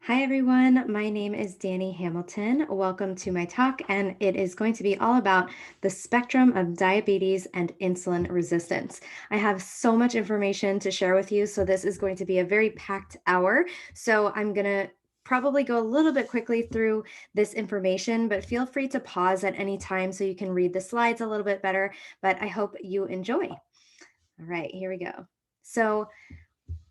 Hi, everyone. My name is Danny Hamilton. Welcome to my talk, and it is going to be all about the spectrum of diabetes and insulin resistance. I have so much information to share with you, so this is going to be a very packed hour. So I'm going to probably go a little bit quickly through this information, but feel free to pause at any time so you can read the slides a little bit better. But I hope you enjoy. All right, here we go. So,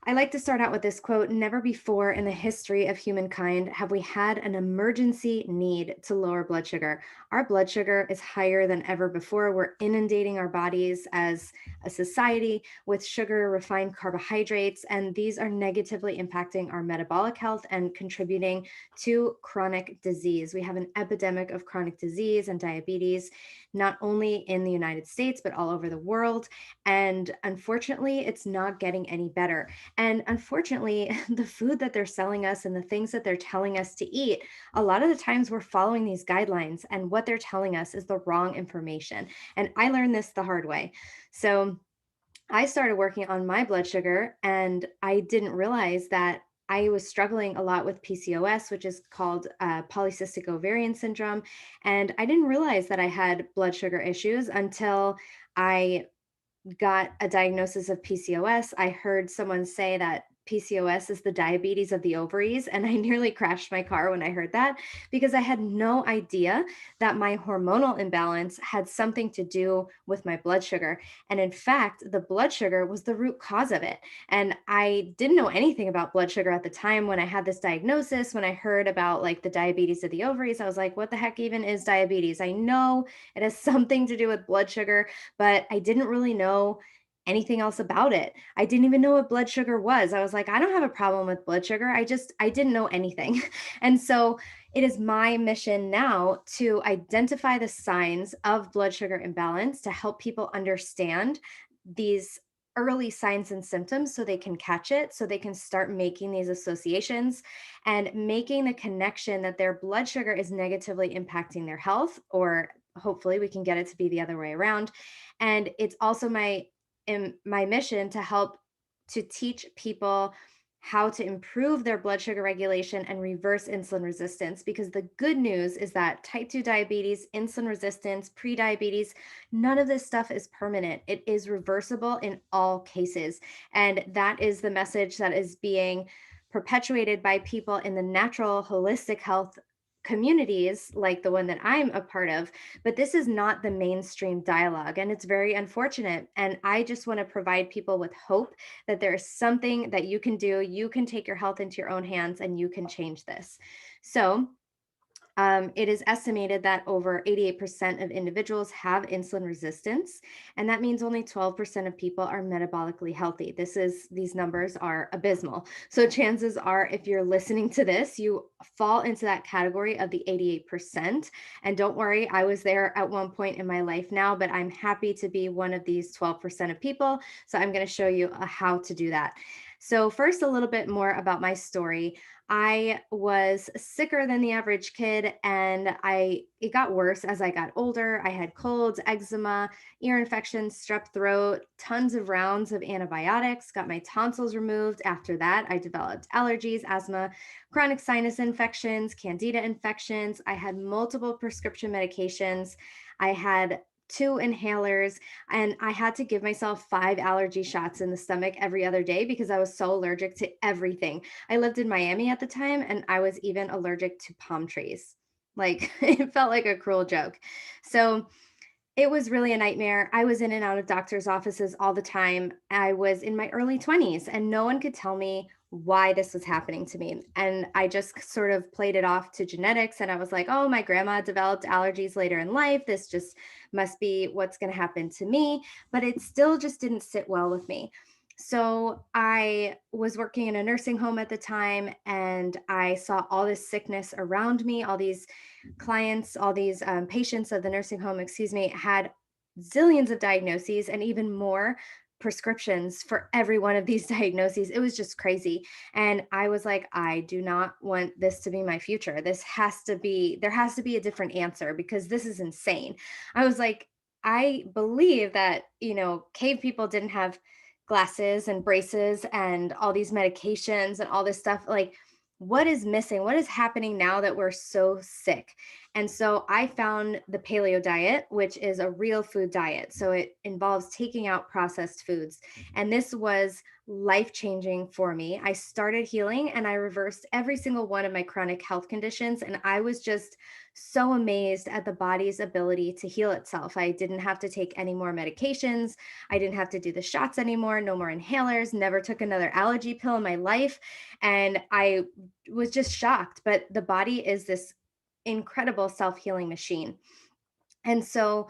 I like to start out with this quote. Never before in the history of humankind have we had an emergency need to lower blood sugar. Our blood sugar is higher than ever before. We're inundating our bodies as a society with sugar, refined carbohydrates, and these are negatively impacting our metabolic health and contributing to chronic disease. We have an epidemic of chronic disease and diabetes, not only in the United States, but all over the world. And unfortunately, it's not getting any better. And unfortunately, the food that they're selling us and the things that they're telling us to eat, a lot of the times we're following these guidelines, and what they're telling us is the wrong information. And I learned this the hard way. So I started working on my blood sugar, and I didn't realize that I was struggling a lot with PCOS, which is called polycystic ovarian syndrome. And I didn't realize that I had blood sugar issues until I got a diagnosis of PCOS. I heard someone say that PCOS is the diabetes of the ovaries, and I nearly crashed my car when I heard that because I had no idea that my hormonal imbalance had something to do with my blood sugar. And in fact, the blood sugar was the root cause of it. And I didn't know anything about blood sugar at the time when I had this diagnosis. When I heard about like the diabetes of the ovaries, I was like, what the heck even is diabetes? I know it has something to do with blood sugar, but I didn't really know anything else about it. I didn't even know what blood sugar was. I was like, I don't have a problem with blood sugar. I didn't know anything. And so it is my mission now to identify the signs of blood sugar imbalance to help people understand these early signs and symptoms so they can catch it, so they can start making these associations and making the connection that their blood sugar is negatively impacting their health, or hopefully we can get it to be the other way around. And it's also my mission to help to teach people how to improve their blood sugar regulation and reverse insulin resistance, because the good news is that type 2 diabetes, insulin resistance, prediabetes, none of this stuff is permanent. It is reversible in all cases. And that is the message that is being perpetuated by people in the natural holistic health communities like the one that I'm a part of. But this is not the mainstream dialogue, and it's very unfortunate. And I just want to provide people with hope that there is something that you can do. You can take your health into your own hands and you can change this. So, it is estimated that over 88% of individuals have insulin resistance, and that means only 12% of people are metabolically healthy. These numbers are abysmal. So chances are, if you're listening to this, you fall into that category of the 88%. And don't worry, I was there at one point in my life now, but I'm happy to be one of these 12% of people. So I'm going to show you how to do that. So first, a little bit more about my story. I was sicker than the average kid, and it got worse as I got older. I had colds, eczema, ear infections, strep throat, tons of rounds of antibiotics, got my tonsils removed. After that, I developed allergies, asthma, chronic sinus infections, candida infections. I had multiple prescription medications. I had two inhalers, and I had to give myself 5 allergy shots in the stomach every other day because I was so allergic to everything. I lived in Miami at the time, and I was even allergic to palm trees. Like, it felt like a cruel joke. So it was really a nightmare. I was in and out of doctor's offices all the time. I was in my early 20s, and no one could tell me why this was happening to me. And I just sort of played it off to genetics. And I was like, oh, my grandma developed allergies later in life. This just must be what's going to happen to me. But it still just didn't sit well with me. So I was working in a nursing home at the time, and I saw all this sickness around me, all these clients, all these patients of the nursing home, excuse me, had zillions of diagnoses and even more prescriptions for every one of these diagnoses. It was just crazy. And I was like, I do not want this to be my future. There has to be a different answer because this is insane. I was like, I believe that, cave people didn't have glasses and braces and all these medications and all this stuff. Like, what is missing? What is happening now that we're so sick? And so I found the paleo diet, which is a real food diet. So it involves taking out processed foods. And this was life changing for me. I started healing and I reversed every single one of my chronic health conditions. And I was just so amazed at the body's ability to heal itself. I didn't have to take any more medications. I didn't have to do the shots anymore, no more inhalers, never took another allergy pill in my life. And I was just shocked, but the body is this incredible self-healing machine. And so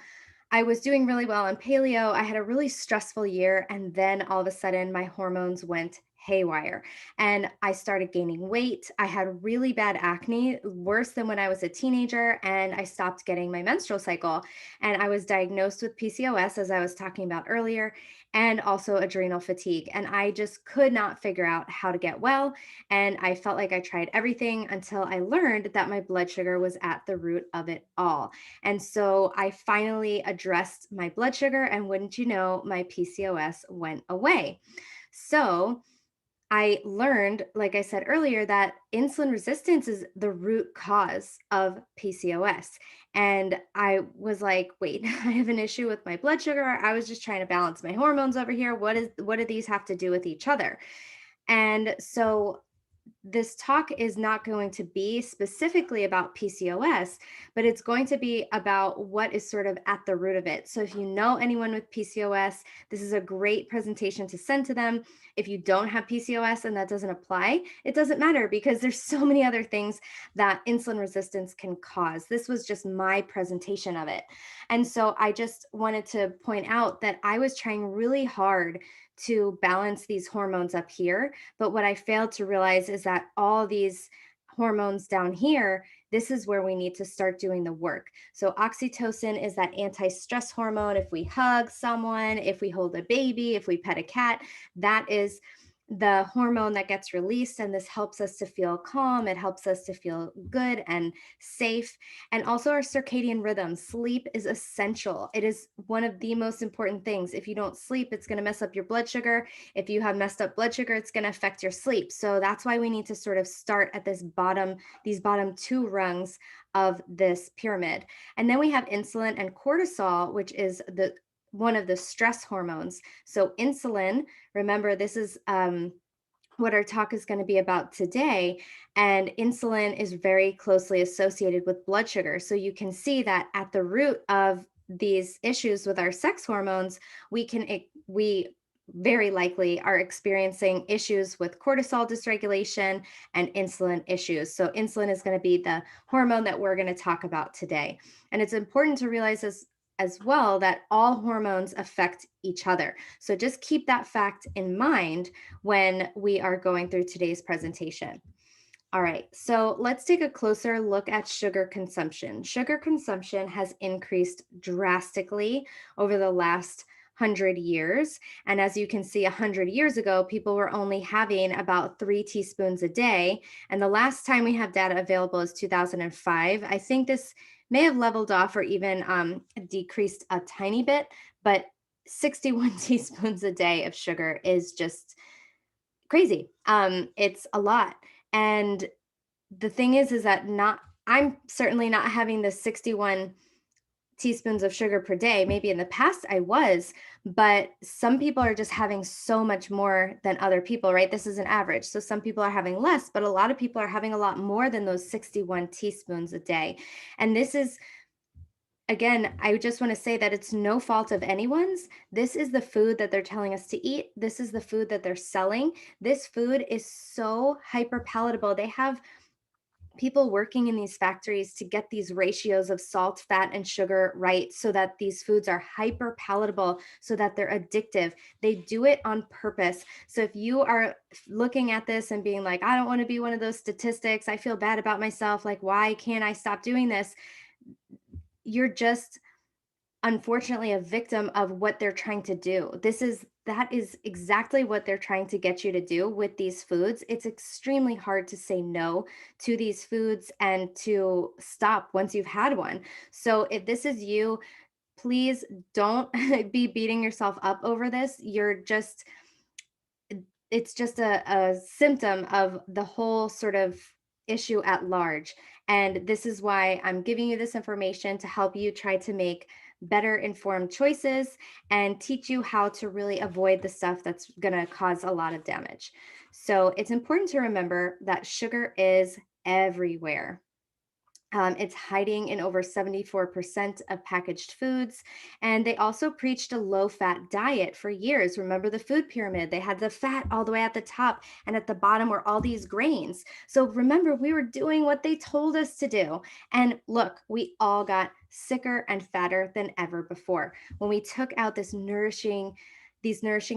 I was doing really well on paleo. I had a really stressful year. And then all of a sudden, my hormones went haywire and I started gaining weight. I had really bad acne, worse than when I was a teenager. And I stopped getting my menstrual cycle. And I was diagnosed with PCOS, as I was talking about earlier, and also adrenal fatigue. And I just could not figure out how to get well. And I felt like I tried everything until I learned that my blood sugar was at the root of it all. And so I finally addressed my blood sugar, and wouldn't you know, my PCOS went away. So I learned, like I said earlier, that insulin resistance is the root cause of PCOS. And I was like, wait, I have an issue with my blood sugar. I was just trying to balance my hormones over here. What do these have to do with each other? And so this talk is not going to be specifically about PCOS, but it's going to be about what is sort of at the root of it. So if you know anyone with PCOS, this is a great presentation to send to them. If you don't have PCOS and that doesn't apply, it doesn't matter because there's so many other things that insulin resistance can cause. This was just my presentation of it. And so I just wanted to point out that I was trying really hard to balance these hormones up here, but what I failed to realize is that all these hormones down here, this is where we need to start doing the work. So, oxytocin is that anti stress hormone. If we hug someone, if we hold a baby, if we pet a cat, that is the hormone that gets released. And this helps us to feel calm. It helps us to feel good and safe. And also our circadian rhythm. Sleep is essential. It is one of the most important things. If you don't sleep, it's going to mess up your blood sugar. If you have messed up blood sugar, it's going to affect your sleep. So that's why we need to sort of start at these bottom two rungs of this pyramid. And then we have insulin and cortisol, which is the one of the stress hormones. So insulin, remember, this is what our talk is going to be about today. And insulin is very closely associated with blood sugar. So you can see that at the root of these issues with our sex hormones, we very likely are experiencing issues with cortisol dysregulation and insulin issues. So insulin is going to be the hormone that we're going to talk about today. And it's important to realize this as well, that all hormones affect each other. So just keep that fact in mind when we are going through today's presentation. All right, so let's take a closer look at sugar consumption. Sugar consumption has increased drastically over the last 100 years. And as you can see, 100 years ago, people were only having about 3 teaspoons a day. And the last time we have data available is 2005. I think this may have leveled off or even decreased a tiny bit, but 61 teaspoons a day of sugar is just crazy. It's a lot. And the thing is that I'm certainly not having the 61 teaspoons of sugar per day. Maybe in the past I was, but some people are just having so much more than other people, right? This is an average. So some people are having less, but a lot of people are having a lot more than those 61 teaspoons a day. And this is, again, I just want to say that it's no fault of anyone's. This is the food that they're telling us to eat. This is the food that they're selling. This food is so hyper palatable. They have people working in these factories to get these ratios of salt, fat, and sugar right so that these foods are hyper palatable, so that they're addictive. They do it on purpose. So if you are looking at this and being like, I don't want to be one of those statistics, I feel bad about myself, like, why can't I stop doing this? You're just unfortunately a victim of what they're trying to do. That is exactly what they're trying to get you to do with these foods. It's extremely hard to say no to these foods and to stop once you've had one. So if this is you, please don't be beating yourself up over this. it's just a symptom of the whole sort of issue at large. And this is why I'm giving you this information to help you try to make better informed choices and teach you how to really avoid the stuff that's going to cause a lot of damage. So it's important to remember that sugar is everywhere. It's hiding in over 74% of packaged foods. And they also preached a low fat diet for years. Remember the food pyramid? They had the fat all the way at the top, and at the bottom were all these grains. So remember, we were doing what they told us to do. And look, we all got sicker and fatter than ever before. When we took out these nourishing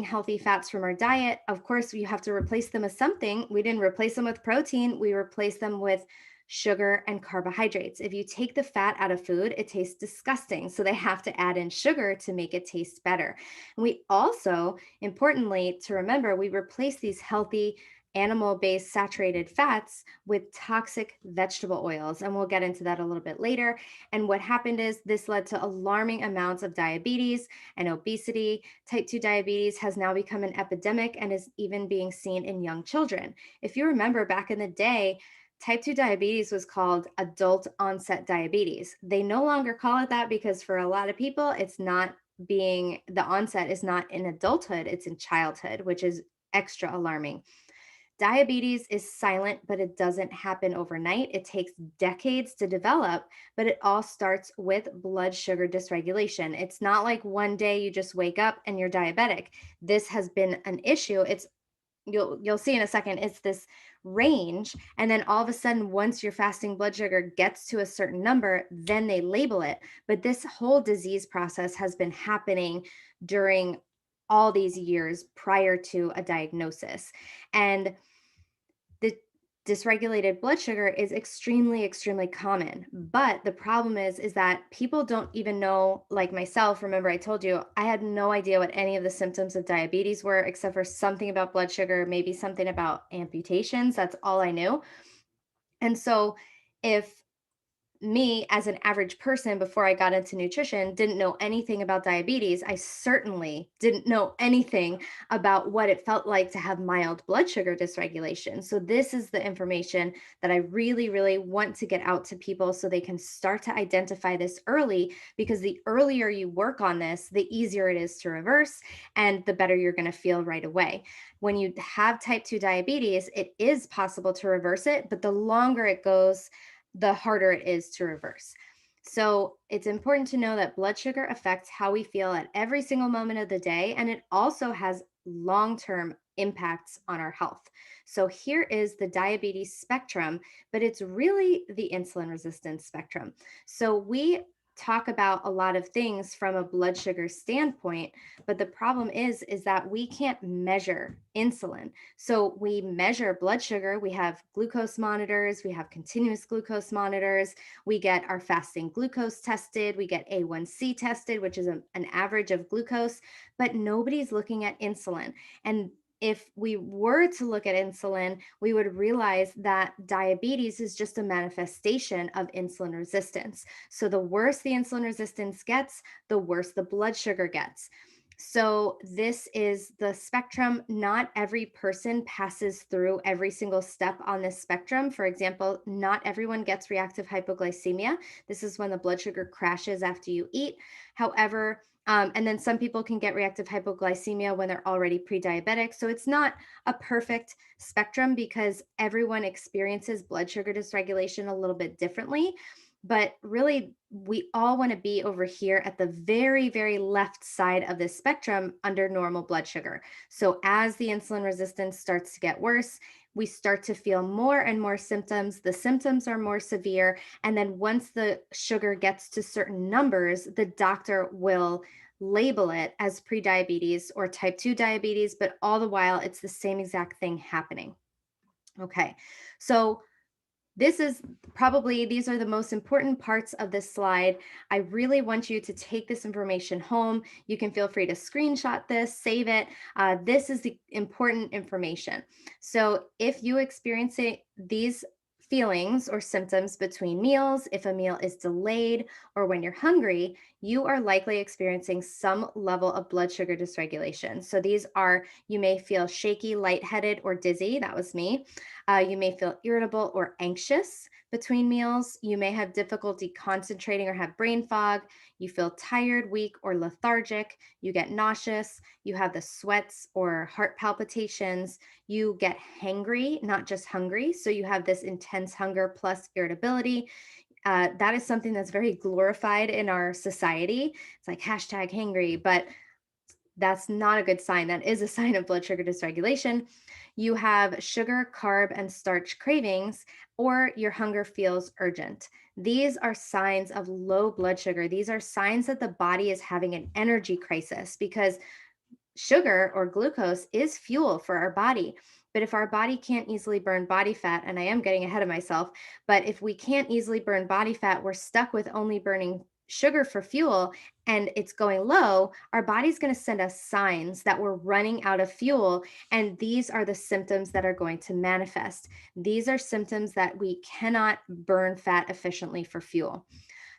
healthy fats from our diet, of course, you have to replace them with something. We didn't replace them with protein, we replaced them with sugar and carbohydrates. If you take the fat out of food, it tastes disgusting. So they have to add in sugar to make it taste better. And we also, importantly, to remember, we replace these healthy animal based saturated fats with toxic vegetable oils. And we'll get into that a little bit later. And what happened is this led to alarming amounts of diabetes and obesity. Type 2 diabetes has now become an epidemic and is even being seen in young children. If you remember back in the day, type 2 diabetes was called adult onset diabetes. They no longer call it that because for a lot of people, the onset is not in adulthood, it's in childhood, which is extra alarming. Diabetes is silent, but it doesn't happen overnight. It takes decades to develop, but it all starts with blood sugar dysregulation. It's not like one day you just wake up and you're diabetic. This has been an issue. You'll see in a second, it's this range, and then all of a sudden once your fasting blood sugar gets to a certain number, then they label it. But this whole disease process has been happening during all these years prior to a diagnosis. And the dysregulated blood sugar is extremely common, but the problem is that people don't even know, like myself. Remember, I told you I had no idea what any of the symptoms of diabetes were except for something about blood sugar, maybe something about amputations. That's all I knew. And so if me as an average person before I got into nutrition didn't know anything about diabetes, I certainly didn't know anything about what it felt like to have mild blood sugar dysregulation. So this is the information that I really want to get out to people so they can start to identify this early, because the earlier you work on this, the easier it is to reverse and the better you're going to feel right away. When you have type 2 diabetes, it is possible to reverse it, but the longer it goes, the harder it is to reverse. So it's important to know that blood sugar affects how we feel at every single moment of the day, and it also has long-term impacts on our health. So here is the diabetes spectrum, but it's really the insulin resistance spectrum. So we talk about a lot of things from a blood sugar standpoint, but the problem is that we can't measure insulin. So we measure blood sugar, we have glucose monitors, we have continuous glucose monitors, we get our fasting glucose tested, we get A1C tested, which is an average of glucose, but nobody's looking at insulin. And if we were to look at insulin, we would realize that diabetes is just a manifestation of insulin resistance. So the worse the insulin resistance gets, the worse the blood sugar gets. So this is the spectrum. Not every person passes through every single step on this spectrum. For example, not everyone gets reactive hypoglycemia. This is when the blood sugar crashes after you eat. However, and then some people can get reactive hypoglycemia when they're already pre-diabetic. So it's not a perfect spectrum because everyone experiences blood sugar dysregulation a little bit differently. But really, we all want to be over here at the very left side of this spectrum under normal blood sugar. So as the insulin resistance starts to get worse, we start to feel more and more symptoms. The symptoms are more severe. And then once the sugar gets to certain numbers, the doctor will label it as prediabetes or type 2 diabetes, but all the while it's the same exact thing happening. Okay, so these are the most important parts of this slide. I really want you to take this information home. You can feel free to screenshot this, save it. This is the important information. So if you experience these feelings or symptoms between meals, if a meal is delayed, or when you're hungry, you are likely experiencing some level of blood sugar dysregulation. So these are, you may feel shaky, lightheaded, or dizzy. That was me. You may feel irritable or anxious between meals. You may have difficulty concentrating or have brain fog. You feel tired, weak, or lethargic. You get nauseous. You have the sweats or heart palpitations. You get hangry, not just hungry. So you have this intense hunger plus irritability. That is something that's very glorified in our society. It's like hashtag hangry, but that's not a good sign. That is a sign of blood sugar dysregulation. You have sugar, carb, and starch cravings, or your hunger feels urgent. These are signs of low blood sugar. These are signs that the body is having an energy crisis because sugar or glucose is fuel for our body. But if our body can't easily burn body fat, and I am getting ahead of myself, but if we can't easily burn body fat, we're stuck with only burning sugar for fuel and it's going low, our body's going to send us signs that we're running out of fuel. And these are the symptoms that are going to manifest. These are symptoms that we cannot burn fat efficiently for fuel.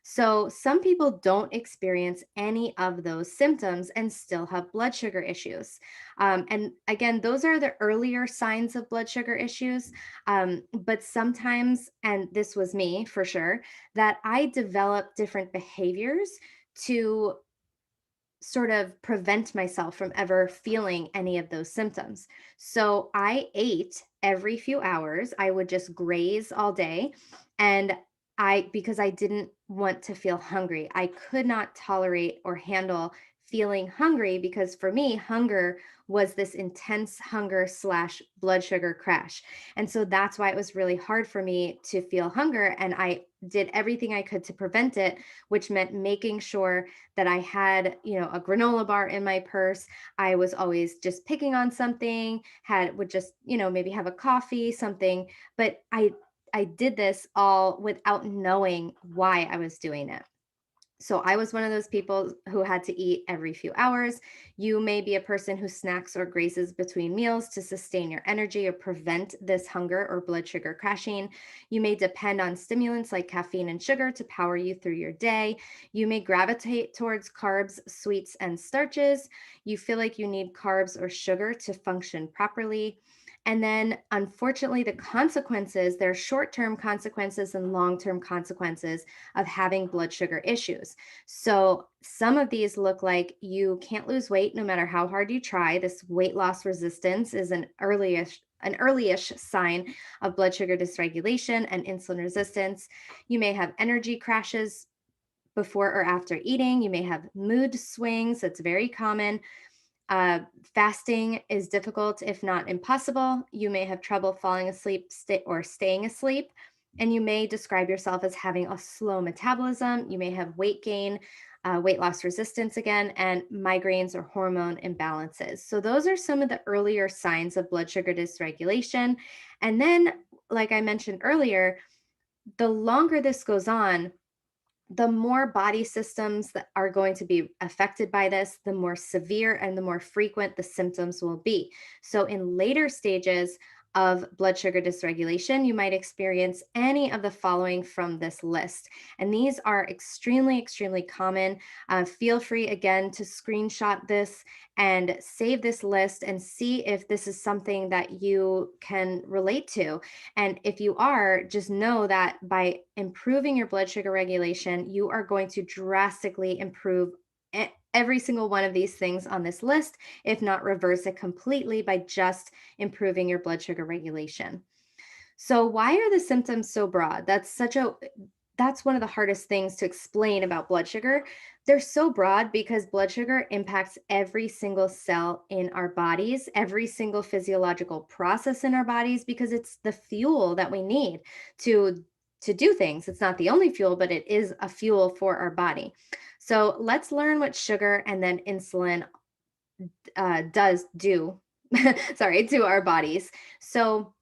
So, some people don't experience any of those symptoms and still have blood sugar issues. And again, those are the earlier signs of blood sugar issues. But sometimes, and this was me for sure, that I developed different behaviors to sort of prevent myself from ever feeling any of those symptoms. So I ate every few hours. I would just graze all day. And because I didn't want to feel hungry, I could not tolerate or handle feeling hungry because for me, hunger was this intense hunger slash blood sugar crash. And so that's why it was really hard for me to feel hunger. And I did everything I could to prevent it, which meant making sure that I had, a granola bar in my purse. I was always just picking on something, would just, maybe have a coffee, something, but I did this all without knowing why I was doing it. So I was one of those people who had to eat every few hours. You may be a person who snacks or grazes between meals to sustain your energy or prevent this hunger or blood sugar crashing. You may depend on stimulants like caffeine and sugar to power you through your day. You may gravitate towards carbs, sweets, and starches. You feel like you need carbs or sugar to function properly. And then, unfortunately, there are short term consequences and long term consequences of having blood sugar issues. So, some of these look like you can't lose weight no matter how hard you try. This weight loss resistance is an earlyish sign of blood sugar dysregulation and insulin resistance. You may have energy crashes before or after eating. You may have mood swings. That's very common. Fasting is difficult, if not impossible. You may have trouble falling asleep or staying asleep. And you may describe yourself as having a slow metabolism. You may have weight gain, weight loss resistance again, and migraines or hormone imbalances. So, those are some of the earlier signs of blood sugar dysregulation. And then, like I mentioned earlier, the longer this goes on, the more body systems that are going to be affected by this, the more severe and the more frequent the symptoms will be. So, in later stages of blood sugar dysregulation, you might experience any of the following from this list. And these are extremely, extremely common. Feel free again to screenshot this and save this list and see if this is something that you can relate to. And if you are, just know that by improving your blood sugar regulation, you are going to drastically improve every single one of these things on this list, if not reverse it completely by just improving your blood sugar regulation. So why are the symptoms so broad? That's one of the hardest things to explain about blood sugar. They're so broad because blood sugar impacts every single cell in our bodies, every single physiological process in our bodies, because it's the fuel that we need to do things. It's not the only fuel, but it is a fuel for our body. So let's learn what sugar and then insulin does do, sorry, to our bodies. So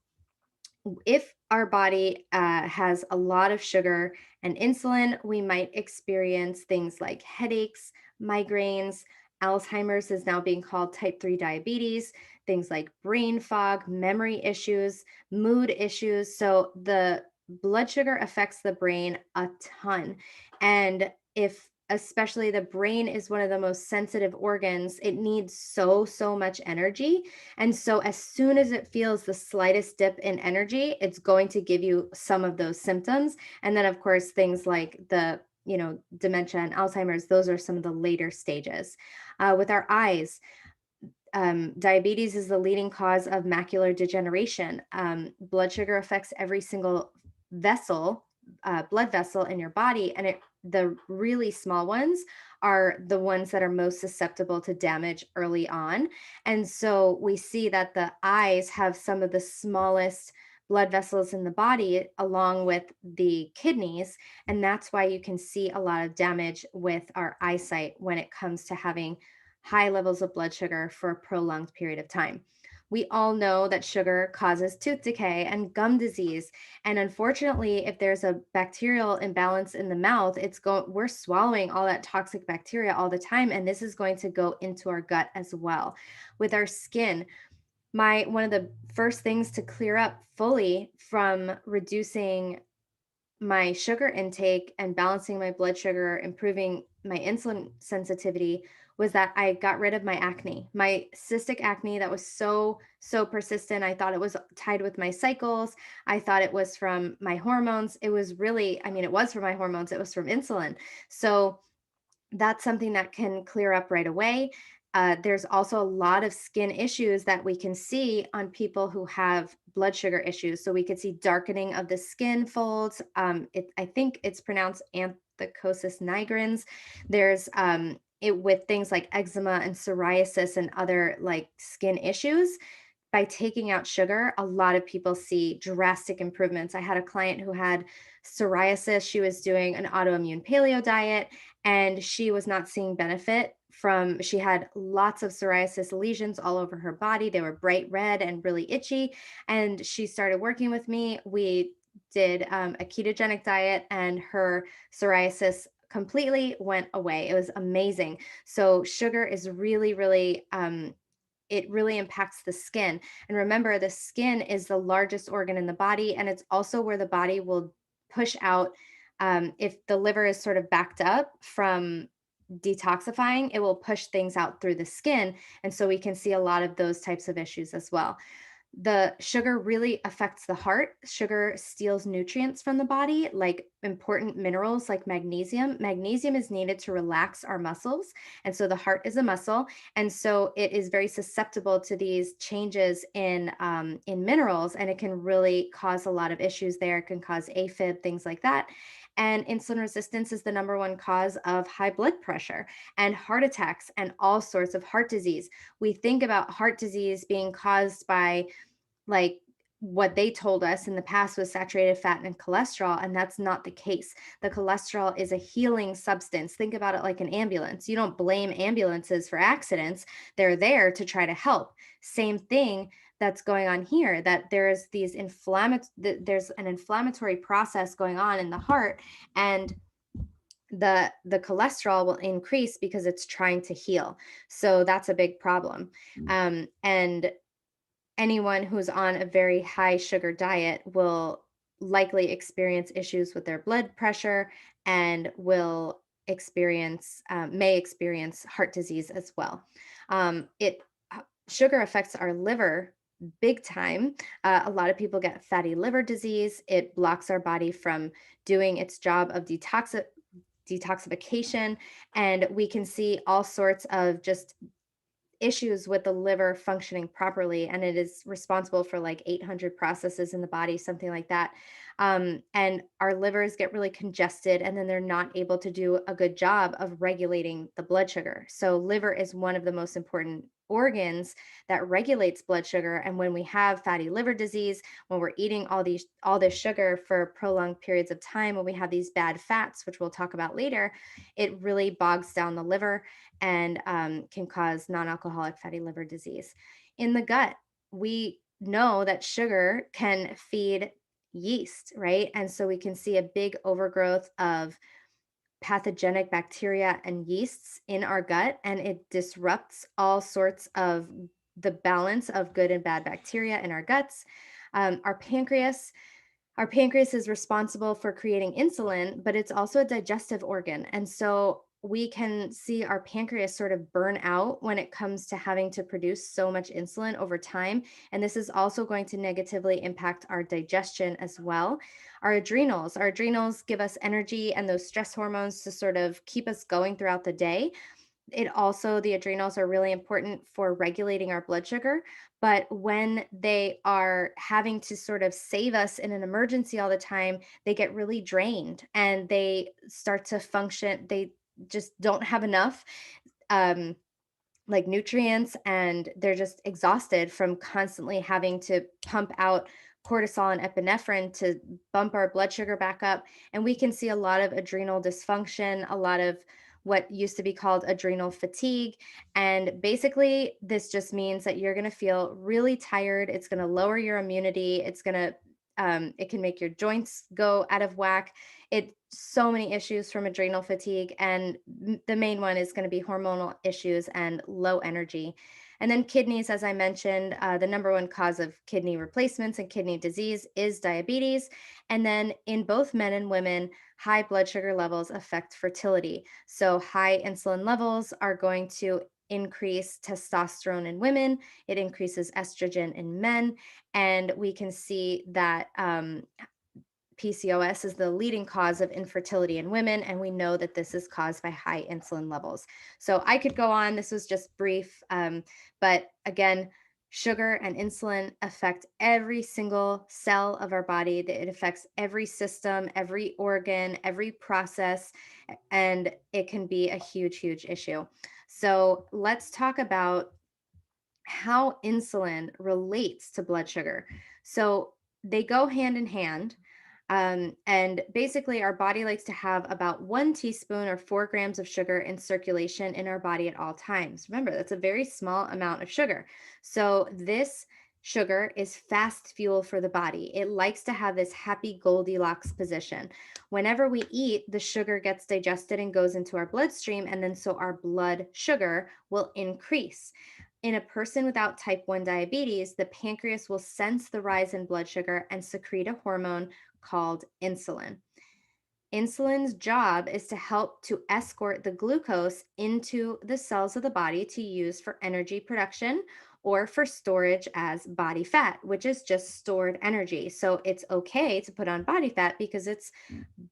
if our body has a lot of sugar and insulin, we might experience things like headaches, migraines. Alzheimer's is now being called type 3 diabetes, things like brain fog, memory issues, mood issues. So, the blood sugar affects the brain a ton. And if especially the brain is one of the most sensitive organs, it needs so much energy. And so as soon as it feels the slightest dip in energy, it's going to give you some of those symptoms. And then of course things like the dementia and Alzheimer's, those are some of the later stages. With our eyes, diabetes is the leading cause of macular degeneration. Blood sugar affects every single vessel, blood vessel in your body, and the really small ones are the ones that are most susceptible to damage early on. And so we see that the eyes have some of the smallest blood vessels in the body, along with the kidneys. And that's why you can see a lot of damage with our eyesight when it comes to having high levels of blood sugar for a prolonged period of time. We all know that sugar causes tooth decay and gum disease. And unfortunately, if there's a bacterial imbalance in the mouth, we're swallowing all that toxic bacteria all the time. And this is going to go into our gut as well. With our skin, my one of the first things to clear up fully from reducing my sugar intake and balancing my blood sugar, improving my insulin sensitivity, was that I got rid of my acne, my cystic acne that was so persistent. I thought it was tied with my cycles. I thought it was from my hormones. It was really, I mean, it was from my hormones, it was from insulin. So that's something that can clear up right away. There's also a lot of skin issues that we can see on people who have blood sugar issues. So we could see darkening of the skin folds. I think it's pronounced anthocosis nigrans. There's it with things like eczema and psoriasis and other like skin issues. By taking out sugar, a lot of people see drastic improvements. I had a client who had psoriasis. She was doing an autoimmune paleo diet and she was not seeing benefit from she had lots of psoriasis lesions all over her body. They were bright red and really itchy. And she started working with me. We did a ketogenic diet and her psoriasis completely went away. It was amazing. So sugar is really it really impacts the skin. And remember, the skin is the largest organ in the body, and it's also where the body will push out. If the liver is sort of backed up from detoxifying, it will push things out through the skin. And so we can see a lot of those types of issues as well. The sugar really affects the heart. Sugar steals nutrients from the body, like important minerals like magnesium. Magnesium is needed to relax our muscles. And so the heart is a muscle. And so it is very susceptible to these changes in minerals. And it can really cause a lot of issues there. It can cause AFib, things like that. And insulin resistance is the number one cause of high blood pressure and heart attacks and all sorts of heart disease. We think about heart disease being caused by like what they told us in the past was saturated fat and cholesterol, and that's not the case. The cholesterol is a healing substance. Think about it like an ambulance. You don't blame ambulances for accidents. They're there to try to help. Same thing that's going on here, that there's an inflammatory process going on in the heart, and the cholesterol will increase because it's trying to heal. So that's a big problem. And anyone who's on a very high sugar diet will likely experience issues with their blood pressure and may experience heart disease as well. It Sugar affects our liver big time. A lot of people get fatty liver disease. It blocks our body from doing its job of detoxification, and we can see all sorts of just issues with the liver functioning properly, and it is responsible for like 800 processes in the body, something like that. And our livers get really congested, and then they're not able to do a good job of regulating the blood sugar. So liver is one of the most important organs that regulates blood sugar. And when we have fatty liver disease, when we're eating all this sugar for prolonged periods of time, when we have these bad fats, which we'll talk about later, it really bogs down the liver and can cause non-alcoholic fatty liver disease. In the gut, we know that sugar can feed yeast, right? And so we can see a big overgrowth of pathogenic bacteria and yeasts in our gut, and it disrupts all sorts of the balance of good and bad bacteria in our guts. Our pancreas Our pancreas is responsible for creating insulin, but it's also a digestive organ. And so we can see our pancreas sort of burn out when it comes to having to produce so much insulin over time. And this is also going to negatively impact our digestion as well. Our adrenals give us energy and those stress hormones to sort of keep us going throughout the day. The adrenals are really important for regulating our blood sugar, but when they are having to sort of save us in an emergency all the time, they get really drained and they start to function, they just don't have enough um like nutrients, and they're just exhausted from constantly having to pump out cortisol and epinephrine to bump our blood sugar back up. And we can see a lot of adrenal dysfunction, a lot of what used to be called adrenal fatigue. And basically, this just means that you're going to feel really tired. It's going to lower your immunity. It can make your joints go out of whack. It so many issues from adrenal fatigue, and the main one is going to be hormonal issues and low energy. And then kidneys, as I mentioned, the number one cause of kidney replacements and kidney disease is diabetes. And then in both men and women, high blood sugar levels affect fertility. So high insulin levels are going to increase testosterone in women, it increases estrogen in men, and we can see that PCOS is the leading cause of infertility in women, and we know that this is caused by high insulin levels. So I could go on. This was just brief, but again, sugar and insulin affect every single cell of our body. It affects every system, every organ, every process, and it can be a huge, huge issue. So let's talk about how insulin relates to blood sugar. So they go hand in hand. And basically, our body likes to have about 1 teaspoon or 4 grams of sugar in circulation in our body at all times. Remember, that's a very small amount of sugar. So, this sugar is fast fuel for the body. It likes to have this happy Goldilocks position. Whenever we eat, the sugar gets digested and goes into our bloodstream, and then so our blood sugar will increase. In a person without type 1 diabetes, the pancreas will sense the rise in blood sugar and secrete a hormone called insulin. Insulin's job is to help to escort the glucose into the cells of the body to use for energy production or for storage as body fat, which is just stored energy. So it's okay to put on body fat because it's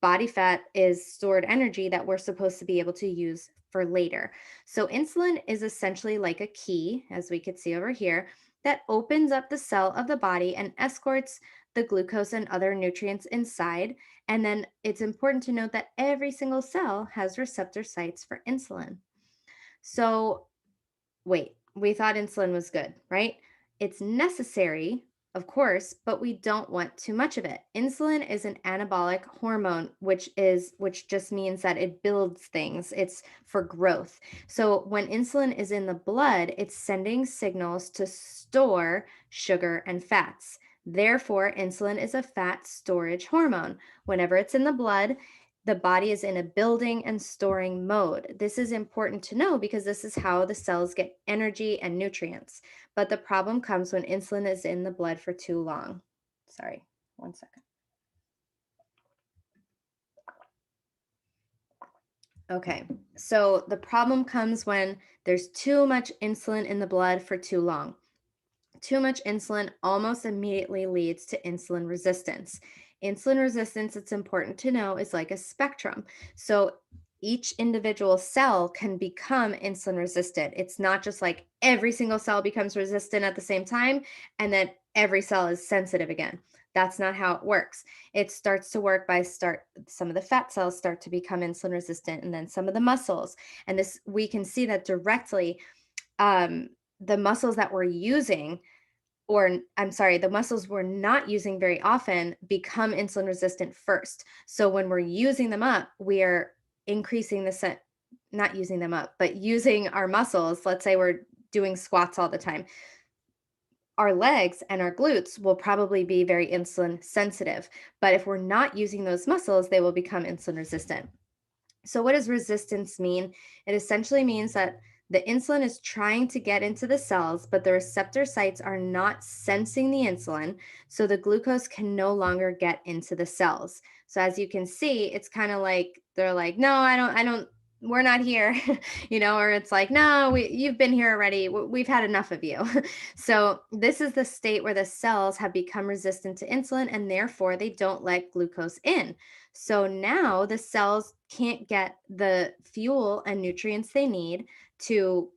body fat is stored energy that we're supposed to be able to use for later. So insulin is essentially like a key, as we could see over here, that opens up the cell of the body and escorts the glucose and other nutrients inside. And then it's important to note that every single cell has receptor sites for insulin. So, wait, we thought insulin was good, right? It's necessary, of course, but we don't want too much of it. Insulin is an anabolic hormone, which just means that it builds things. It's for growth. So when insulin is in the blood, it's sending signals to store sugar and fats. Therefore, insulin is a fat storage hormone. Whenever it's in the blood, the body is in a building and storing mode. This is important to know because this is how the cells get energy and nutrients. But the problem comes when insulin is in the blood for too long. Sorry, 1 second. Okay, so the problem comes when there's too much insulin in the blood for too long. Too much insulin almost immediately leads to insulin resistance. Insulin resistance, it's important to know, is like a spectrum. So each individual cell can become insulin resistant. It's not just like every single cell becomes resistant at the same time and then every cell is sensitive again. That's not how it works. It starts to work by some of the fat cells start to become insulin resistant and then some of the muscles. And this we can see that directly. The muscles that we're using, or I'm sorry, the muscles we're not using very often become insulin resistant first. So when we're using them up, we are increasing not using them up, but using our muscles. Let's say we're doing squats all the time. Our legs and our glutes will probably be very insulin sensitive. But if we're not using those muscles, they will become insulin resistant. So, what does resistance mean? It essentially means that The insulin is trying to get into the cells, but the receptor sites are not sensing the insulin, so the glucose can no longer get into the cells. So as you can see, it's kind of like they're like, "No, I don't we're not here." Or it's like, "No, you've been here already. We've had enough of you." So this is the state where the cells have become resistant to insulin and therefore they don't let glucose in. So now the cells can't get the fuel and nutrients they need to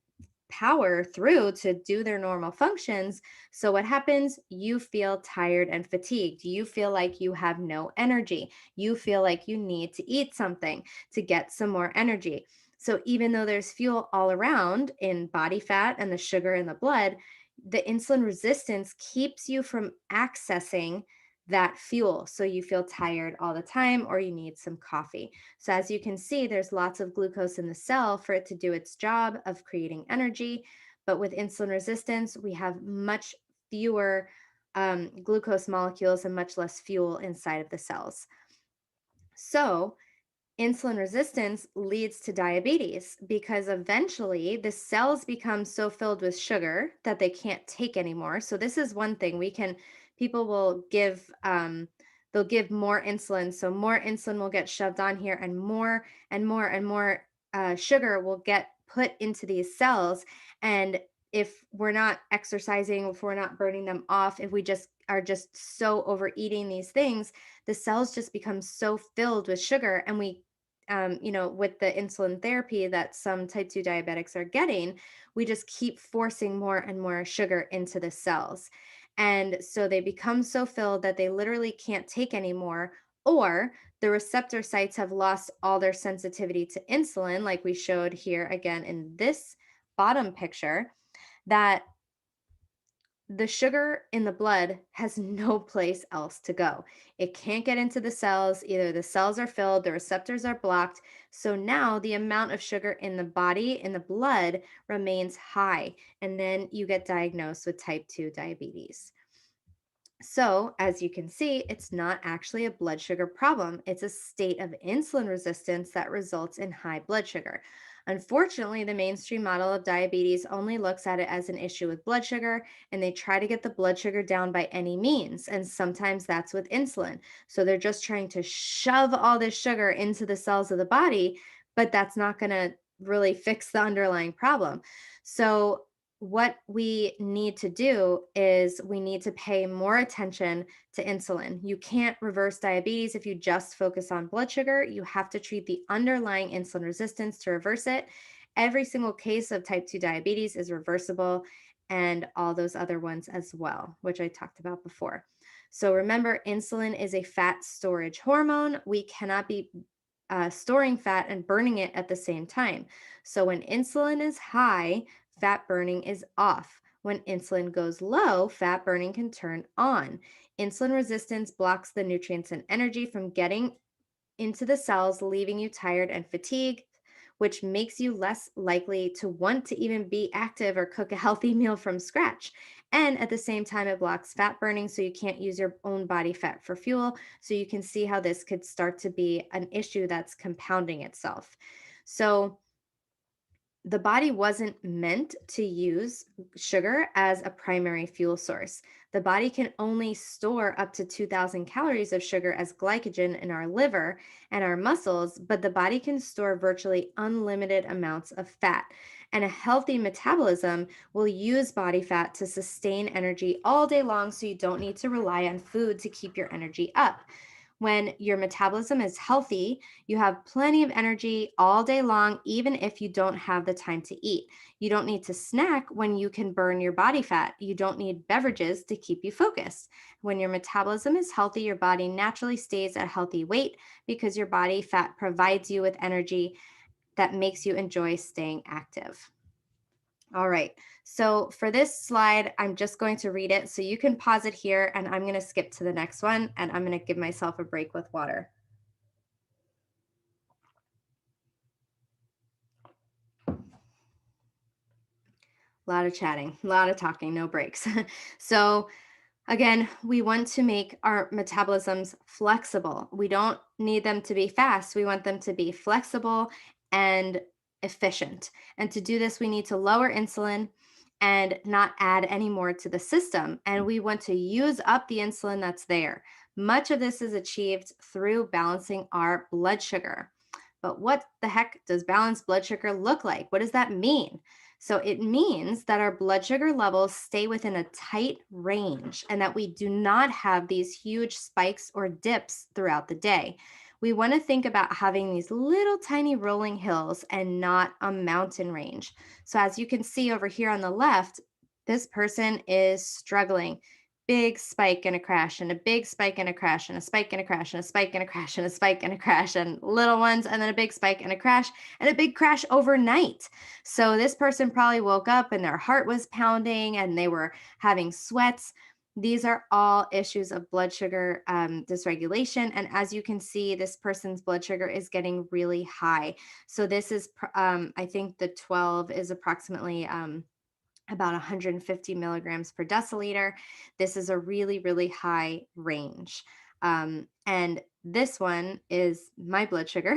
power through to do their normal functions. So, what happens? You feel tired and fatigued. You feel like you have no energy. You feel like you need to eat something to get some more energy. So, even though there's fuel all around in body fat and the sugar in the blood, the insulin resistance keeps you from accessing that fuel. So, you feel tired all the time or you need some coffee. So as you can see, there's lots of glucose in the cell for it to do its job of creating energy. But with insulin resistance, we have much fewer glucose molecules and much less fuel inside of the cells. So insulin resistance leads to diabetes because eventually the cells become so filled with sugar that they can't take anymore. So this is one thing people will give they'll give more insulin, so more insulin will get shoved on here and more and more and more sugar will get put into these cells. And if we're not exercising, if we're not burning them off, if we just are just so overeating these things, the cells just become so filled with sugar. And with the insulin therapy that some type 2 diabetics are getting, we just keep forcing more and more sugar into the cells. And so they become so filled that they literally can't take anymore, or the receptor sites have lost all their sensitivity to insulin, like we showed here again in this bottom picture, that the sugar in the blood has no place else to go. It can't get into the cells. Either the cells are filled, the receptors are blocked. So now the amount of sugar in the body, in the blood, remains high. And then you get diagnosed with type 2 diabetes. So, as you can see, it's not actually a blood sugar problem. It's a state of insulin resistance that results in high blood sugar. Unfortunately, the mainstream model of diabetes only looks at it as an issue with blood sugar, and they try to get the blood sugar down by any means. And sometimes that's with insulin. So they're just trying to shove all this sugar into the cells of the body, but that's not going to really fix the underlying problem. So, what we need to do is we need to pay more attention to insulin. You can't reverse diabetes if you just focus on blood sugar. You have to treat the underlying insulin resistance to reverse it. Every single case of type 2 diabetes is reversible, and all those other ones as well, which I talked about before. So remember, insulin is a fat storage hormone. We cannot be storing fat and burning it at the same time. So when insulin is high, fat burning is off. When insulin goes low, fat burning can turn on. Insulin resistance blocks the nutrients and energy from getting into the cells, leaving you tired and fatigued, which makes you less likely to want to even be active or cook a healthy meal from scratch. And at the same time, it blocks fat burning, so you can't use your own body fat for fuel. So you can see how this could start to be an issue that's compounding itself. So, the body wasn't meant to use sugar as a primary fuel source. The body can only store up to 2,000 calories of sugar as glycogen in our liver and our muscles, but the body can store virtually unlimited amounts of fat. And a healthy metabolism will use body fat to sustain energy all day long, so you don't need to rely on food to keep your energy up. When your metabolism is healthy, you have plenty of energy all day long, even if you don't have the time to eat. You don't need to snack when you can burn your body fat. You don't need beverages to keep you focused. When your metabolism is healthy, your body naturally stays at a healthy weight because your body fat provides you with energy that makes you enjoy staying active. All right. So for this slide, I'm just going to read it. So you can pause it here and I'm going to skip to the next one and I'm going to give myself a break with water. A lot of chatting, a lot of talking, no breaks. So again, we want to make our metabolisms flexible. We don't need them to be fast. We want them to be flexible and efficient. And to do this, we need to lower insulin and not add any more to the system. And we want to use up the insulin that's there. Much of this is achieved through balancing our blood sugar. But what the heck does balanced blood sugar look like? What does that mean? So it means that our blood sugar levels stay within a tight range and that we do not have these huge spikes or dips throughout the day. We want to think about having these little tiny rolling hills and not a mountain range. So, as you can see over here on the left, this person is struggling. Big spike and a crash, and a big spike and a crash, and a spike and a crash, and a spike and a crash, and a spike and a crash, and little ones, and then a big spike and a crash, and a big crash overnight. So, this person probably woke up and their heart was pounding and they were having sweats. These are all issues of blood sugar dysregulation. And as you can see, this person's blood sugar is getting really high. So this is, I think the 12 is approximately about 150 milligrams per deciliter. This is a really, really high range. And this one is my blood sugar,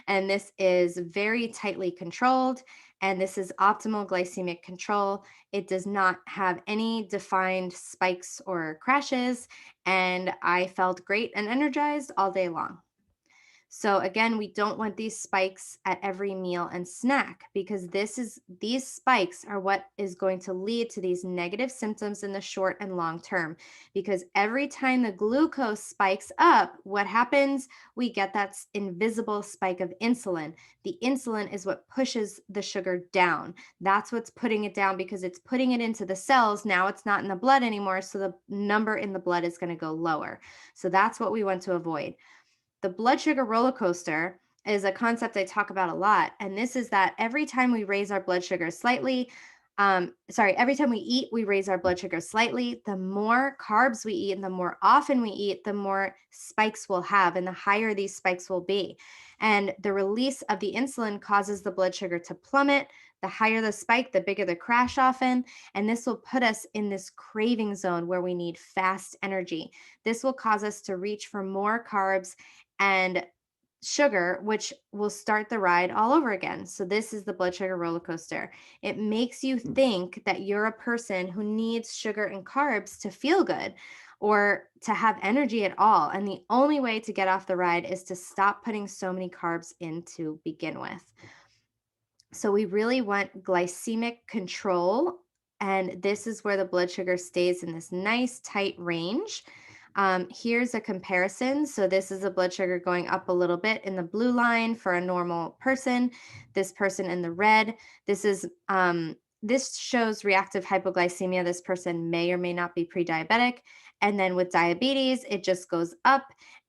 and this is very tightly controlled, and this is optimal glycemic control. It does not have any defined spikes or crashes, and I felt great and energized all day long. So again, we don't want these spikes at every meal and snack because these spikes are what is going to lead to these negative symptoms in the short and long term. Because every time the glucose spikes up, what happens? We get that invisible spike of insulin. The insulin is what pushes the sugar down. That's what's putting it down because it's putting it into the cells. Now it's not in the blood anymore, so the number in the blood is going to go lower. So that's what we want to avoid. The blood sugar roller coaster is a concept I talk about a lot. And this is that every time we raise our blood sugar slightly, every time we eat, we raise our blood sugar slightly. The more carbs we eat and the more often we eat, the more spikes we'll have and the higher these spikes will be. And the release of the insulin causes the blood sugar to plummet. The higher the spike, the bigger the crash often. And this will put us in this craving zone where we need fast energy. This will cause us to reach for more carbs and sugar, which will start the ride all over again. So, this is the blood sugar roller coaster. It makes you think that you're a person who needs sugar and carbs to feel good or to have energy at all. And the only way to get off the ride is to stop putting so many carbs in to begin with. So we really want glycemic control. And this is where the blood sugar stays in this nice tight range. Here's a comparison. So this is a blood sugar going up a little bit in the blue line for a normal person. This person in the red. This shows reactive hypoglycemia. This person may or may not be pre-diabetic. And then with diabetes, it just goes up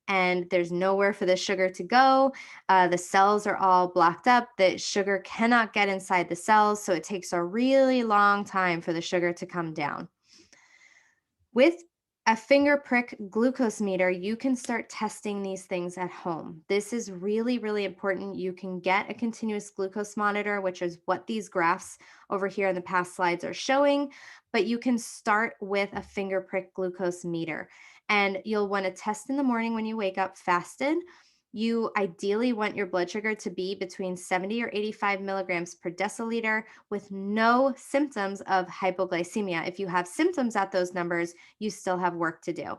and there's nowhere for the sugar to go. The cells are all blocked up. The sugar cannot get inside the cells. So it takes a really long time for the sugar to come down. With a finger prick glucose meter, you can start testing these things at home. This is really, really important. You can get a continuous glucose monitor, which is what these graphs over here in the past slides are showing, but you can start with a finger prick glucose meter. And you'll want to test in the morning when you wake up fasted. You ideally want your blood sugar to be between 70 or 85 milligrams per deciliter with no symptoms of hypoglycemia. If you have symptoms at those numbers, you still have work to do.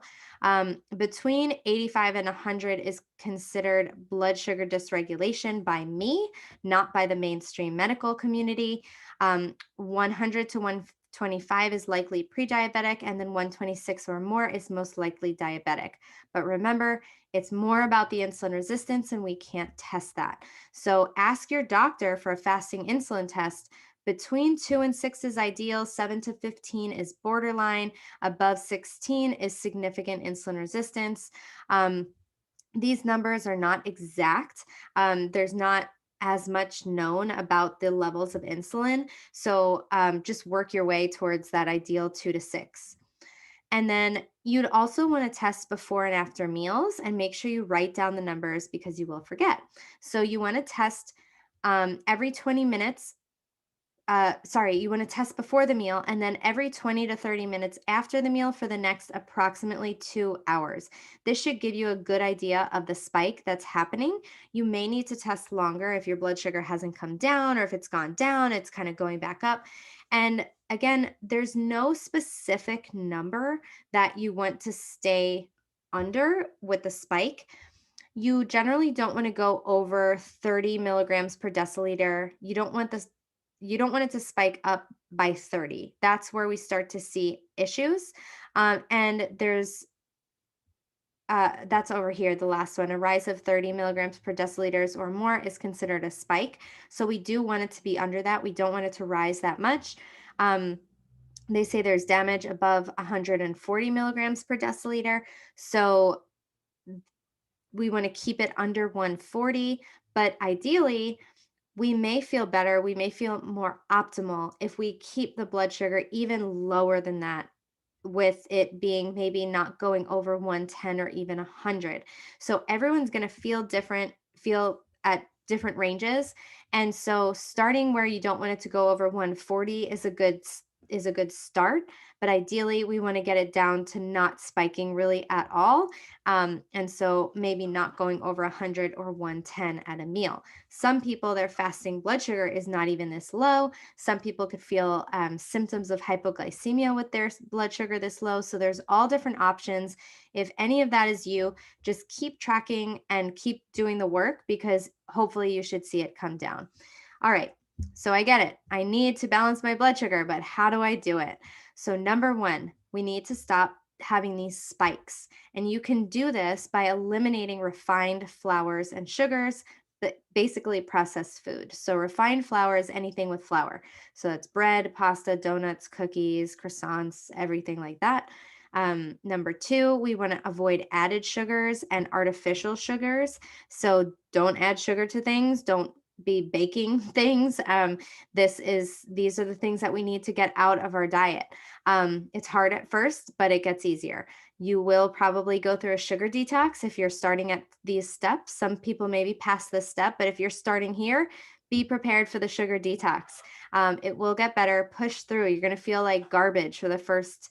Between 85 and 100 is considered blood sugar dysregulation by me, not by the mainstream medical community. 100 to 125 is likely pre-diabetic, and then 126 or more is most likely diabetic. But remember, it's more about the insulin resistance, and we can't test that. So ask your doctor for a fasting insulin test. Between 2 and 6 is ideal, 7 to 15 is borderline, above 16 is significant insulin resistance. These numbers are not exact. There's not as much known about the levels of insulin. So just work your way towards that ideal 2 to 6. And then you'd also want to test before and after meals and make sure you write down the numbers because you will forget. So you want to test every 20 minutes you want to test before the meal and then every 20 to 30 minutes after the meal for the next approximately 2 hours. This should give you a good idea of the spike that's happening. You may need to test longer if your blood sugar hasn't come down, or if it's gone down, it's kind of going back up. And again, there's no specific number that you want to stay under with the spike. You generally don't want to go over 30 milligrams per deciliter. You don't want it to spike up by 30. That's where we start to see issues. And there's that's over here, the last one. A rise of 30 milligrams per deciliters or more is considered a spike. So we do want it to be under that. We don't want it to rise that much. They say there's damage above 140 milligrams per deciliter. So we want to keep it under 140, but ideally, we may feel better, we may feel more optimal if we keep the blood sugar even lower than that, with it being maybe not going over 110 or even 100. So everyone's going to feel different, feel at different ranges. And so starting where you don't want it to go over 140 is a good start, but ideally we want to get it down to not spiking really at all. And so maybe not going over 100 or 110 at a meal. Some people, their fasting blood sugar is not even this low. Some people could feel symptoms of hypoglycemia with their blood sugar this low. So there's all different options. If any of that is you, just keep tracking and keep doing the work, because hopefully you should see it come down. All right. So I get it. I need to balance my blood sugar, but how do I do it? So number one, we need to stop having these spikes. And you can do this by eliminating refined flours and sugars, but basically processed food. So refined flour is anything with flour. So that's bread, pasta, donuts, cookies, croissants, everything like that. Number two, we want to avoid added sugars and artificial sugars. So don't add sugar to things. Don't be baking things. These are the things that we need to get out of our diet. It's hard at first, but it gets easier. You will probably go through a sugar detox if you're starting at these steps. Some people maybe pass this step, but if you're starting here, be prepared for the sugar detox. It will get better. Push through. You're going to feel like garbage for the first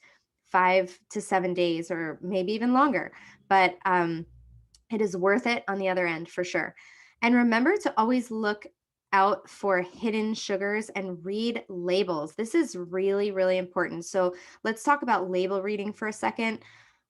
5 to 7 days, or maybe even longer. But it is worth it on the other end for sure. And remember to always look out for hidden sugars and read labels. This is really, really important. So let's talk about label reading for a second.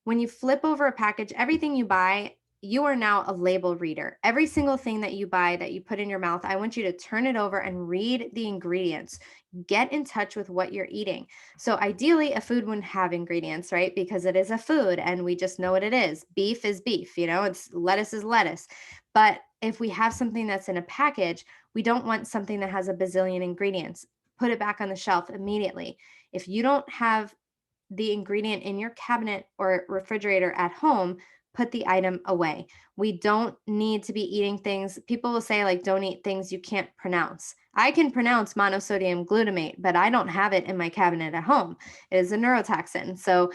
When you flip over a package, everything you buy, you are now a label reader. Every single thing that you buy, that you put in your mouth, I want you to turn it over and read the ingredients. Get in touch with what you're eating. So ideally, a food wouldn't have ingredients, right? Because it is a food and we just know what it is. Beef is beef, it's lettuce is lettuce. But if we have something that's in a package, we don't want something that has a bazillion ingredients. Put it back on the shelf immediately. If you don't have the ingredient in your cabinet or refrigerator at home, put the item away. We don't need to be eating things. People will say, like, don't eat things you can't pronounce. I can pronounce monosodium glutamate, but I don't have it in my cabinet at home. It is a neurotoxin. So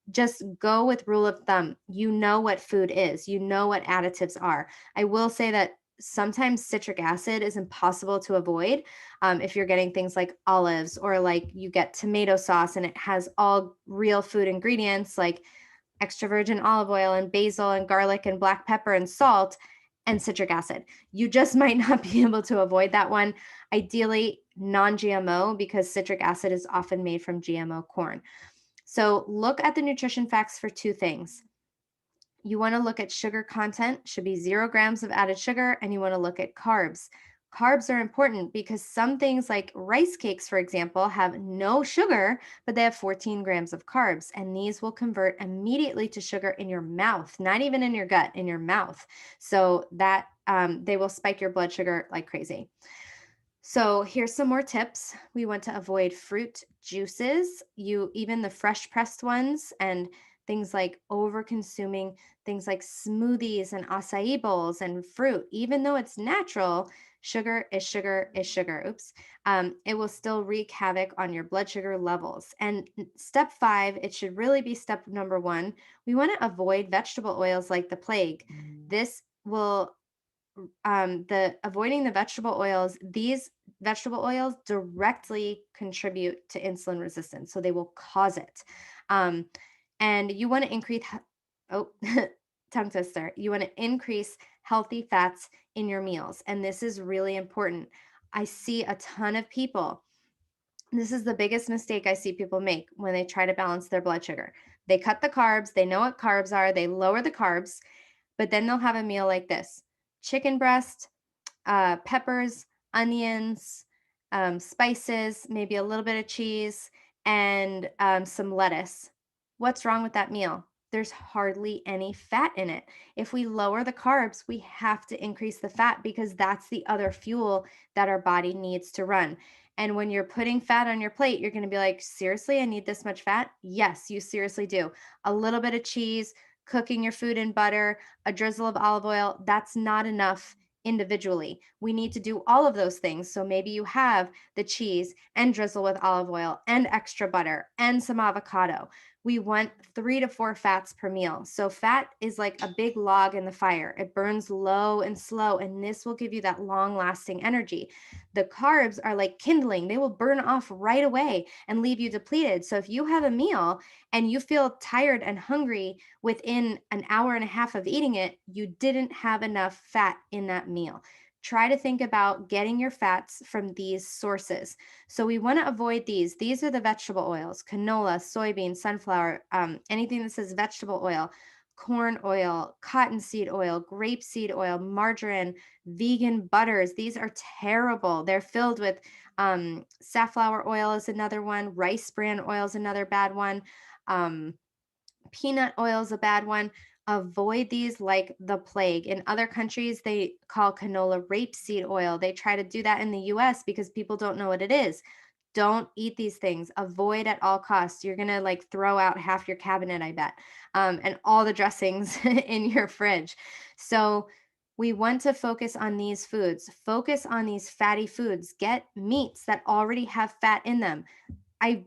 just go with rule of thumb. You know what food is, you know what additives are. I will say that sometimes citric acid is impossible to avoid. If you're getting things like olives, or like you get tomato sauce and it has all real food ingredients like extra virgin olive oil and basil and garlic and black pepper and salt and citric acid. You just might not be able to avoid that one. Ideally, non-GMO, because citric acid is often made from GMO corn. So look at the nutrition facts for two things. You want to look at sugar content, should be 0 grams of added sugar, and you want to look at carbs. Carbs are important because some things like rice cakes, for example, have no sugar, but they have 14 grams of carbs, and these will convert immediately to sugar in your mouth, not even in your gut, in your mouth. So that they will spike your blood sugar like crazy. So here's some more tips. We want to avoid fruit juices, even the fresh pressed ones, and things like over consuming things like smoothies and acai bowls and fruit. Even though it's natural, sugar is sugar is sugar. Oops. It will still wreak havoc on your blood sugar levels. And step 5, it should really be step number 1. We want to avoid vegetable oils like the plague. This will the avoiding the vegetable oils, these vegetable oils directly contribute to insulin resistance. So they will cause it. Um, and you want to increase, oh, tongue twister. You want to increase healthy fats in your meals. And this is really important. I see a ton of people. This is the biggest mistake I see people make when they try to balance their blood sugar. They cut the carbs, they know what carbs are, they lower the carbs, but then they'll have a meal like this: chicken breast, peppers, onions, spices, maybe a little bit of cheese, and some lettuce. What's wrong with that meal? There's hardly any fat in it. If we lower the carbs, we have to increase the fat because that's the other fuel that our body needs to run. And when you're putting fat on your plate, you're going to be like, seriously, I need this much fat? Yes, you seriously do. A little bit of cheese, cooking your food in butter, a drizzle of olive oil, that's not enough individually. We need to do all of those things. So maybe you have the cheese and drizzle with olive oil and extra butter and some avocado. We want 3 to 4 fats per meal. So fat is like a big log in the fire. It burns low and slow, and this will give you that long lasting energy. The carbs are like kindling. They will burn off right away and leave you depleted. So if you have a meal and you feel tired and hungry within an hour and a half of eating it, you didn't have enough fat in that meal. Try to think about getting your fats from these sources. So we want to avoid these. These are the vegetable oils: canola, soybean, sunflower, anything that says vegetable oil, corn oil, cottonseed oil, grapeseed oil, margarine, vegan butters. These are terrible. They're filled with safflower oil is another one. Rice bran oil is another bad one. Um, Peanut oil is a bad one. Avoid these like the plague. In other countries, they call canola rapeseed oil. They try to do that in the US because people don't know what it is. Don't eat these things. Avoid at all costs. You're gonna like throw out half your cabinet, I bet, and all the dressings in your fridge. So we want to focus on these foods. Focus on these fatty foods. Get meats that already have fat in them. I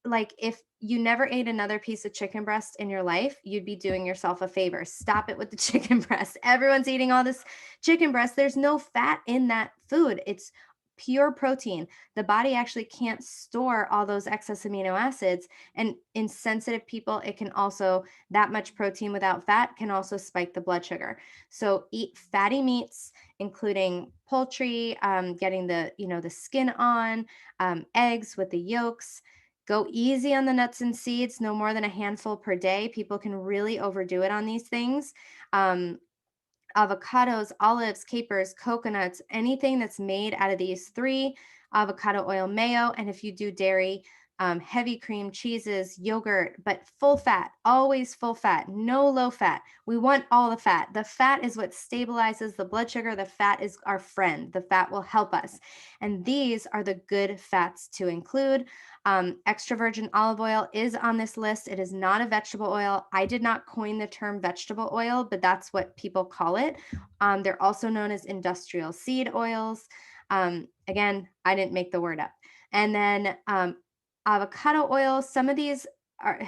like, if you never ate another piece of chicken breast in your life, you'd be doing yourself a favor. Stop it with the chicken breast. Everyone's eating all this chicken breast. There's no fat in that food. It's pure protein. The body actually can't store all those excess amino acids. And in sensitive people, it can also, that much protein without fat can also spike the blood sugar. So eat fatty meats, including poultry, getting the skin on, eggs with the yolks. Go easy on the nuts and seeds, no more than a handful per day. People can really overdo it on these things. Um, Avocados, olives, capers, coconuts, anything that's made out of these three: avocado oil, mayo, and if you do dairy, heavy cream, cheeses, yogurt, but full fat, always full fat, no low fat. We want all the fat. The fat is what stabilizes the blood sugar. The fat is our friend. The fat will help us. And these are the good fats to include. Extra virgin olive oil is on this list. It is not a vegetable oil. I did not coin the term vegetable oil, but that's what people call it. They're also known as industrial seed oils. Again, I didn't make the word up. And then avocado oil. Some of these are,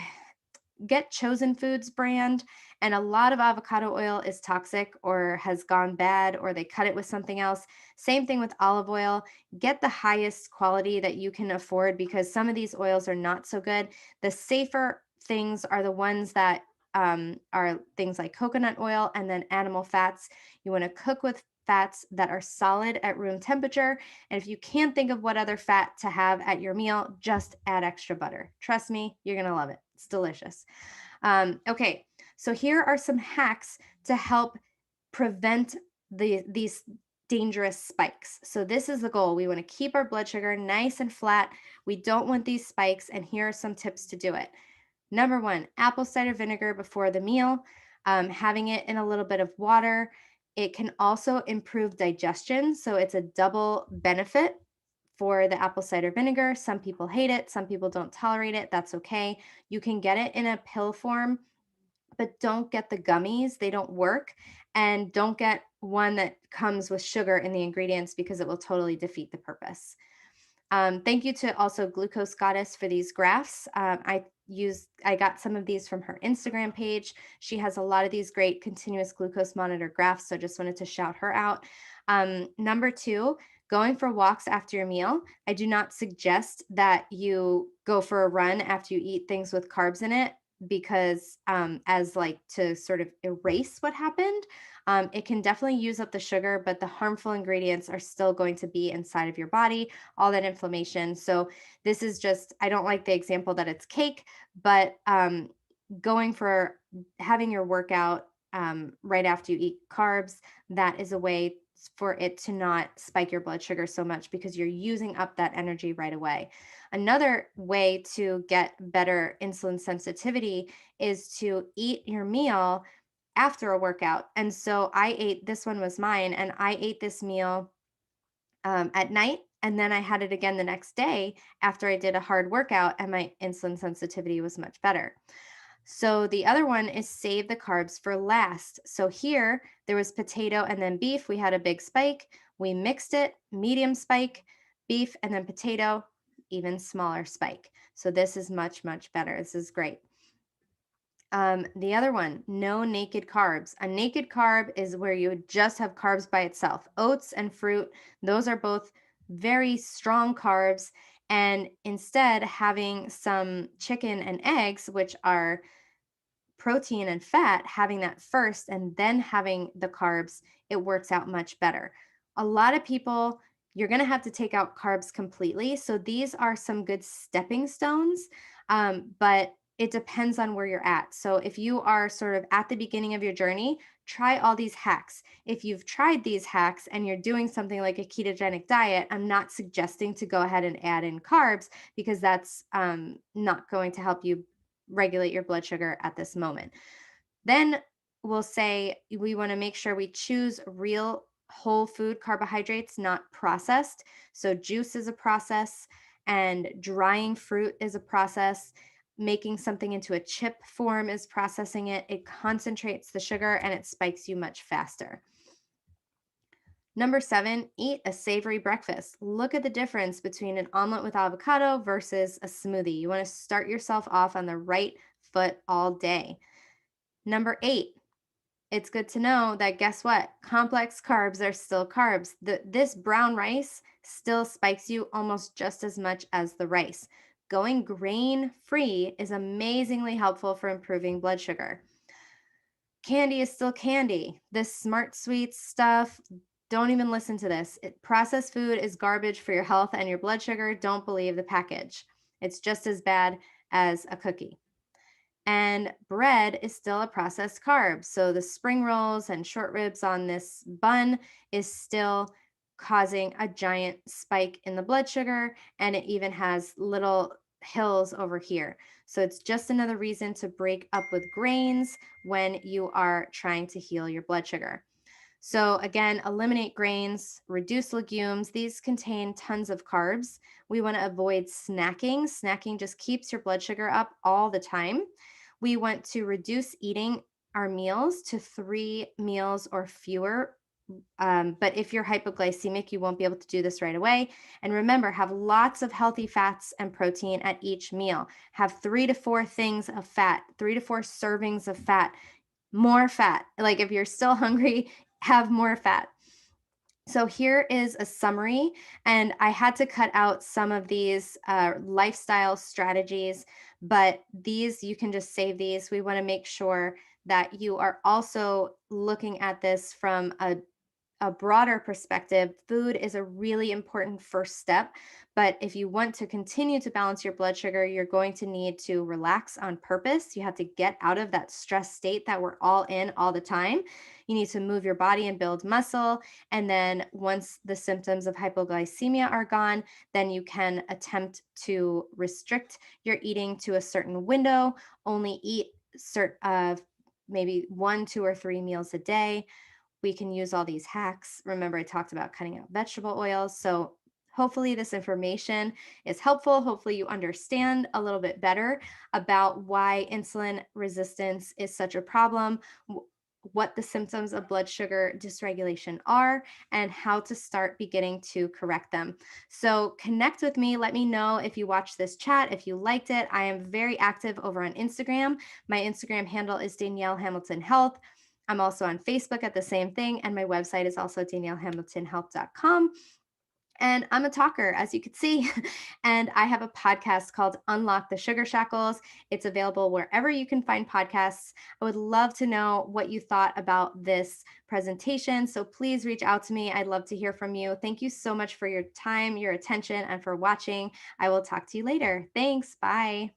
get Chosen Foods brand, and a lot of avocado oil is toxic or has gone bad, or they cut it with something else. Same thing with olive oil. Get the highest quality that you can afford because some of these oils are not so good. The safer things are the ones that are things like coconut oil and then animal fats. You want to cook with fats that are solid at room temperature. And if you can't think of what other fat to have at your meal, just add extra butter. Trust me, you're going to love it. It's delicious. Okay, so here are some hacks to help prevent these dangerous spikes. So this is the goal. We want to keep our blood sugar nice and flat. We don't want these spikes, and here are some tips to do it. Number one, apple cider vinegar before the meal, having it in a little bit of water. It can also improve digestion, so it's a double benefit for the apple cider vinegar. Some people hate it, some people don't tolerate it. That's okay. You can get it in a pill form, but don't get the gummies. They don't work. And don't get one that comes with sugar in the ingredients because it will totally defeat the purpose. Thank you to also Glucose Goddess for these graphs. I got some of these from her Instagram page. She has a lot of these great continuous glucose monitor graphs, so just wanted to shout her out. Number two, going for walks after your meal. I do not suggest that you go for a run after you eat things with carbs in it because as like to sort of erase what happened. It can definitely use up the sugar, but the harmful ingredients are still going to be inside of your body, all that inflammation. So this is just, I don't like the example that it's cake, but going for having your workout right after you eat carbs, that is a way for it to not spike your blood sugar so much because you're using up that energy right away. Another way to get better insulin sensitivity is to eat your meal after a workout. And so I ate, this one was mine, and I ate this meal at night. And then I had it again the next day after I did a hard workout, and my insulin sensitivity was much better. So the other one is save the carbs for last. So here there was potato and then beef. We had a big spike. We mixed it, medium spike, beef, and then potato, even smaller spike. So this is much, much better. This is great. The other one, no naked carbs. A naked carb is where you just have carbs by itself. Oats and fruit, those are both very strong carbs. And instead, having some chicken and eggs, which are protein and fat, having that first and then having the carbs, it works out much better. A lot of people, you're going to have to take out carbs completely. So these are some good stepping stones, but it depends on where you're at. So if you are sort of at the beginning of your journey, try all these hacks. If you've tried these hacks and you're doing something like a ketogenic diet, I'm not suggesting to go ahead and add in carbs because that's not going to help you regulate your blood sugar at this moment. Then we'll say we want to make sure we choose real whole food carbohydrates, not processed. So juice is a process, and drying fruit is a process. Making something into a chip form is processing it. It concentrates the sugar and it spikes you much faster. Number 7, eat a savory breakfast. Look at the difference between an omelet with avocado versus a smoothie. You want to start yourself off on the right foot all day. Number 8, it's good to know that guess what? Complex carbs are still carbs. This brown rice still spikes you almost just as much as the rice. Going grain free is amazingly helpful for improving blood sugar. Candy is still candy. This smart sweets stuff, don't even listen to this. Processed food is garbage for your health and your blood sugar. Don't believe the package. It's just as bad as a cookie. And bread is still a processed carb. So the spring rolls and short ribs on this bun is still causing a giant spike in the blood sugar. And it even has little hills over here. So it's just another reason to break up with grains when you are trying to heal your blood sugar. So again, eliminate grains, reduce legumes. These contain tons of carbs. We want to avoid snacking. Snacking just keeps your blood sugar up all the time. We want to reduce eating our meals to 3 meals or fewer. But if you're hypoglycemic, you won't be able to do this right away. And remember, have lots of healthy fats and protein at each meal. Have 3 to 4 things of fat, 3 to 4 servings of fat, more fat. Like if you're still hungry, have more fat. So here is a summary, and I had to cut out some of these lifestyle strategies, but these, you can just save these. We want to make sure that you are also looking at this from a broader perspective. Food is a really important first step, but if you want to continue to balance your blood sugar, you're going to need to relax on purpose. You have to get out of that stress state that we're all in all the time. You need to move your body and build muscle. And then once the symptoms of hypoglycemia are gone, then you can attempt to restrict your eating to a certain window, only eat maybe 1, 2, or 3 meals a day. We can use all these hacks. Remember, I talked about cutting out vegetable oils. So hopefully this information is helpful. Hopefully you understand a little bit better about why insulin resistance is such a problem, what the symptoms of blood sugar dysregulation are, and how to start beginning to correct them. So connect with me. Let me know if you watched this chat, if you liked it. I am very active over on Instagram. My Instagram handle is Danielle Hamilton Health. I'm also on Facebook at the same thing, and my website is also daniellehamiltonhealth.com. And I'm a talker, as you can see. And I have a podcast called Unlock the Sugar Shackles. It's available wherever you can find podcasts. I would love to know what you thought about this presentation. So please reach out to me. I'd love to hear from you. Thank you so much for your time, your attention, and for watching. I will talk to you later. Thanks. Bye.